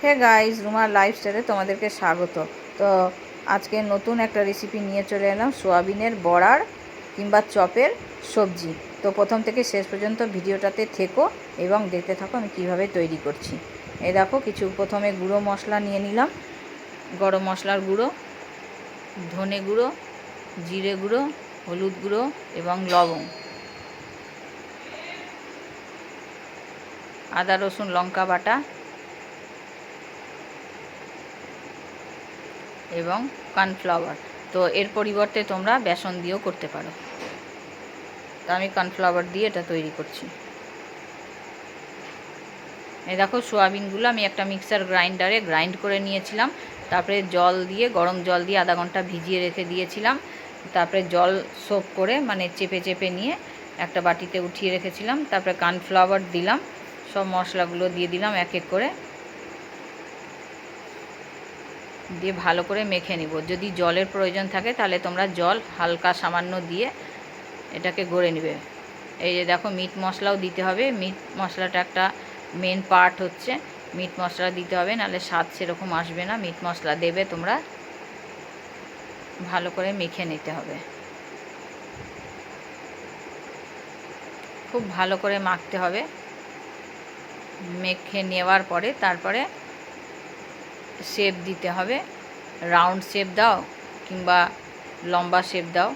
Hey guys, রুমার লাইফস্টাইলে তোমাদেরকে স্বাগত। তো আজকে নতুন একটা রেসিপি নিয়ে চলে এলাম, সোয়াবিনের বড়ার কিংবা চপের সবজি। তো প্রথম থেকে শেষ পর্যন্ত ভিডিওটাতে থেকো এবং দেখতে থাকো আমি কিভাবে তৈরি করছি। এই দেখো, কিছু প্রথমে গুঁড়ো মশলা নিয়ে নিলাম। গরম মশলার গুঁড়ো, ধনে গুঁড়ো, জিরে গুঁড়ো, হলুদ গুঁড়ো এবং লবণ, আদা রসুন লঙ্কা বাটা এবং কর্নফ্লাওয়ার। তো এর পরিবর্তে তোমরা বেসন দিয়েও করতে পারো। তো আমি কর্নফ্লাওয়ার দিয়ে এটা তৈরি করছি। এই দেখো, সোয়াবিনগুলো আমি একটা মিক্সার গ্রাইন্ডারে গ্রাইন্ড করে নিয়েছিলাম। তারপরে জল দিয়ে, গরম জল দিয়ে আধা ঘন্টা ভিজিয়ে রেখে দিয়েছিলাম। তারপরে জল সোক করে মানে চেপে চেপে নিয়ে একটা বাটিতে উঠিয়ে রেখেছিলাম। তারপরে কর্নফ্লাওয়ার দিলাম, সব মশলাগুলো দিয়ে দিলাম এক এক করে, দিয়ে ভালো করে মেখে নিব। যদি জলের প্রয়োজন থাকে তাহলে তোমরা জল হালকা সামান্য দিয়ে এটাকে গড়ে নেবে। এই যে দেখো, মিট মশলাও দিতে হবে। মিট মশলাটা একটা মেন পার্ট হচ্ছে, মিট মশলা দিতে হবে, নাহলে স্বাদ সেরকম আসবে না। মিট মশলা দেবে তোমরা, ভালো করে মেখে নিতে হবে। খুব ভালো করে মাখতে হবে। মেখে নেওয়ার পরে তারপরে শেপ দিতে হবে। রাউন্ড শেপ দাও কিংবা লম্বা শেপ দাও,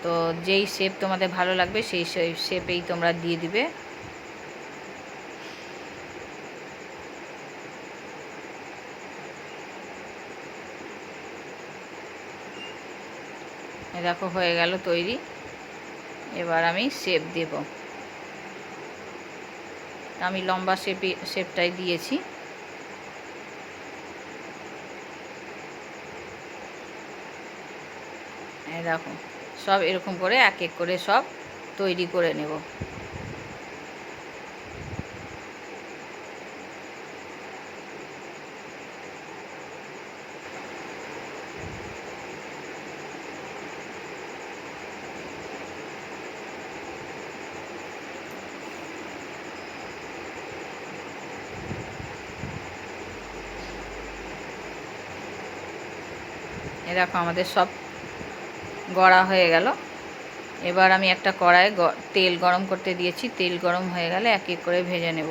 তো যেই শেপ তোমাদের ভালো লাগবে সেই শেপেই তোমরা দিয়ে দিবে। দেখো, হয়ে গেল তৈরি। এবার আমি শেপ দেব। আমি লম্বা শেপটাই দিয়েছি। এই দেখো, সব এরকম করে এক এক করে সব তৈরি করে নেব। এই দেখো, আমাদের সব গড়া হয়ে গেল। এবার আমি একটা কড়াইয়ে তেল গরম করতে দিয়েছি। তেল গরম হয়ে গেলে এক এক করে ভেজে নেব।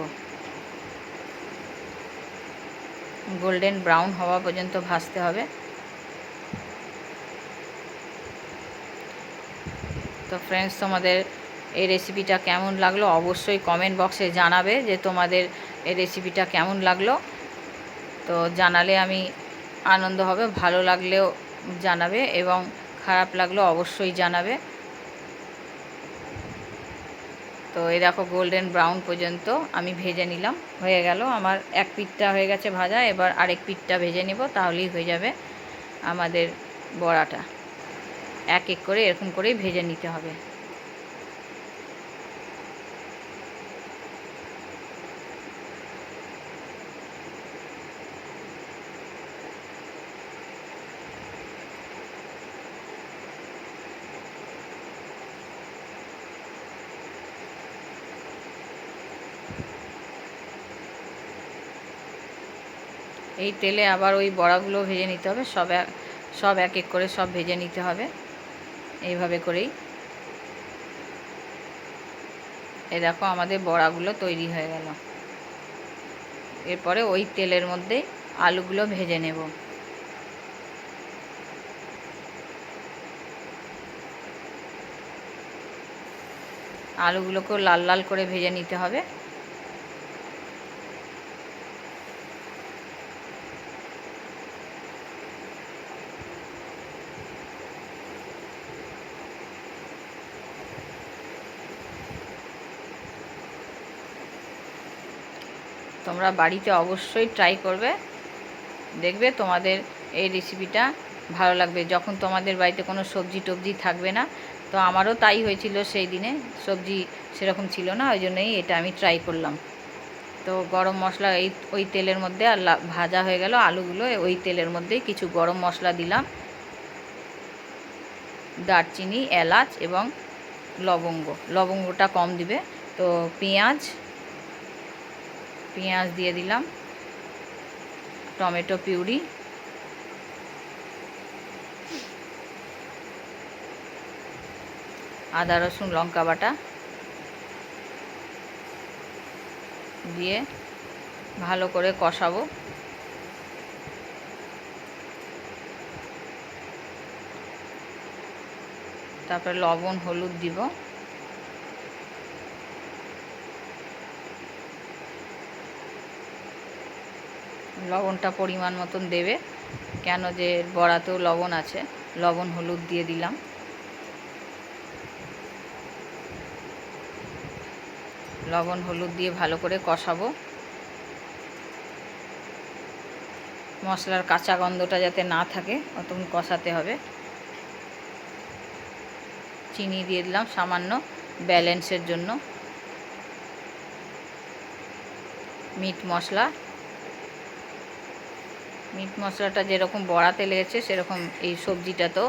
গোল্ডেন ব্রাউন হওয়া পর্যন্ত ভাজতে হবে। তো ফ্রেন্ডস, তোমাদের এই রেসিপিটা কেমন লাগলো অবশ্যই কমেন্ট বক্সে জানাবে যে তোমাদের এই রেসিপিটা কেমন লাগলো। তো জানালে আমি আনন্দ হবে, ভালো লাগলেও জানাবে এবং খারাপ লাগলেও অবশ্যই জানাবে। তো এই দেখো, গোল্ডেন ব্রাউন পর্যন্ত আমি ভেজে নিলাম। হয়ে গেল আমার এক পিঠটা হয়ে গেছে ভাজা। এবার আরেক পিঠটা ভেজে নিব, তাহলেই হয়ে যাবে আমাদের বড়াটা। এক এক করে এরকম করেই ভেজে নিতে হবে। এই তেলে আবার ওই বড়াগুলো ভেজে নিতে হবে। সব এক এক করে সব ভেজে নিতে হবে এইভাবে করেই। এই দেখো, আমাদের বড়াগুলো তৈরি হয়ে গেল। এরপরে ওই তেলের মধ্যে আলুগুলো ভেজে নেব। আলুগুলোকেও লাল লাল করে ভেজে নিতে হবে। তোমরা বাড়িতে অবশ্যই ট্রাই করবে, দেখবে তোমাদের এই রেসিপিটা ভালো লাগবে। যখন তোমাদের বাড়িতে কোনো সবজি টবজি থাকবে না, তো আমারও তাই হয়েছিল, সেই দিনে সবজি সেরকম ছিল না, ওই জন্যই এটা আমি ট্রাই করলাম। তো গরম মশলা ওই তেলের মধ্যে আর ভাজা হয়ে গেল আলুগুলো। ওই তেলের মধ্যেই কিছু গরম মশলা দিলাম, দারচিনি, এলাচ এবং লবঙ্গটা কম দিবে। তো পেঁয়াজ দিয়ে দিলাম, টমেটো পিউরি, আদা রসুন লঙ্কা বাটা দিয়ে ভালো করে কষাবো। তারপরে লবণ হলুদ দিব। লবণটা পরিমাণ মতন দেবে, কেন যে বড়াতেও লবণ আছে। লবণ হলুদ দিয়ে দিলাম। লবণ হলুদ দিয়ে ভালো করে কষাবো। মশলার কাঁচা গন্ধটা যাতে না থাকে অতক্ষণ কষাতে হবে। চিনি দিয়ে দিলাম সামান্য ব্যালেন্সের জন্য। মিট মশলাটা যেরকম বড়াতে লেগেছে সেরকম এই সবজিটাতেও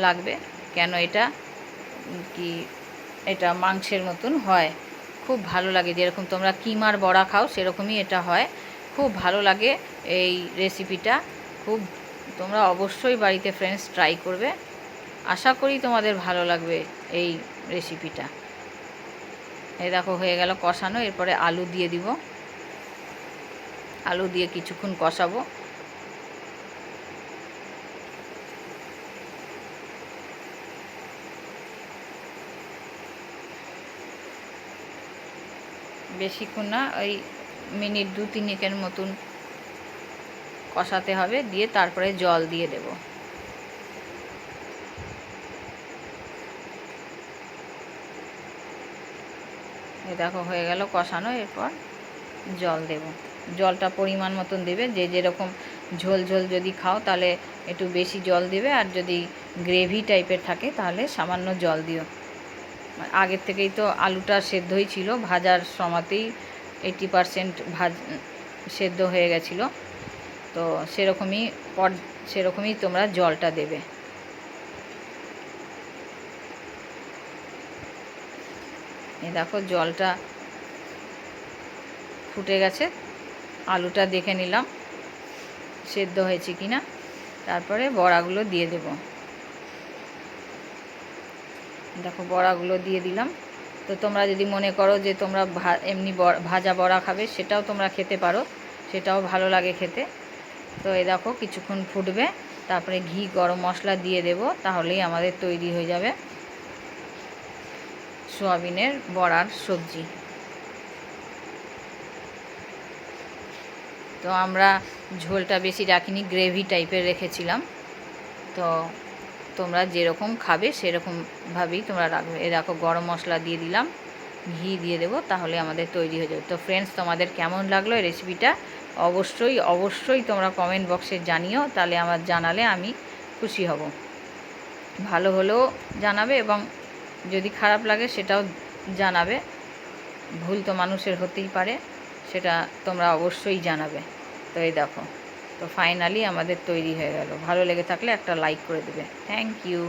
লাগবে, কেন এটা মাংসের মতন হয়, খুব ভালো লাগে। যেরকম তোমরা কিমার বড়া খাও সেরকমই এটা হয়, খুব ভালো লাগে এই রেসিপিটা। তোমরা অবশ্যই বাড়িতে ফ্রেন্ডস ট্রাই করবে, আশা করি তোমাদের ভালো লাগবে এই রেসিপিটা। এই দেখো হয়ে গেল কষানো, এরপরে আলু দিয়ে দিব। আলু দিয়ে কিছুক্ষণ কষাবো। বেশিক্ষণ না, ওই মিনিট 2-3 মতন কষাতে হবে, দিয়ে তারপরে জল দিয়ে দেব। এই দেখো হয়ে গেল কষানো, এরপর জল দেব। জলটা পরিমাণ মতন দেবে, যে যেরকম ঝোল ঝোল যদি খাও তাহলে একটু বেশি জল দেবে, আর যদি গ্রেভি টাইপের থাকে তাহলে সামান্য জল দিও। আগের থেকেই তো আলুটা সেদ্ধই ছিল, ভাজার সময়তেই 80% সেদ্ধ হয়ে গেছিলো, তো সেরকমই তোমরা জলটা দেবে। এই দেখো জলটা ফুটে গেছে, আলুটা দেখে নিলাম সেদ্ধ হয়েছে কিনা, তারপরে বড়াগুলো দিয়ে দেব। দেখো বড়াগুলো দিয়ে দিলাম। তো তোমরা যদি মনে করো যে তোমরা এমনি ভাজা বড়া খাবে, সেটাও তোমরা খেতে পারো, সেটাও ভালো লাগে খেতে। তো এই দেখো কিছুক্ষণ ফুটবে, তারপরে ঘি গরম মশলা দিয়ে দেব, তাহলেই আমাদের তৈরি হয়ে যাবে সোয়াবিনের বড়ার সবজি। তো আমরা ঝোলটা বেশি রাখিনি, গ্রেভি টাইপের রেখেছিলাম। তো তোমরা যেরকম খাবে সেরকমভাবেই তোমরা রাখবে। এ দেখো গরম মশলা দিয়ে দিলাম, ঘি দিয়ে দেবো, তাহলে আমাদের তৈরি হয়ে যাবে। তো ফ্রেন্ডস, তোমাদের কেমন লাগলো এই রেসিপিটা অবশ্যই তোমরা কমেন্ট বক্সে জানিও, তাহলে আমার জানালে আমি খুশি হব। ভালো হলেও জানাবে, এবং যদি খারাপ লাগে সেটাও জানাবে। ভুল তো মানুষের হতেই পারে, সেটা তোমরা অবশ্যই জানাবে। তো এই দেখো, তো ফাইনালি আমাদের তৈরি হয়ে গেল। ভালো লেগে থাকলে একটা লাইক করে দেবে। Thank you.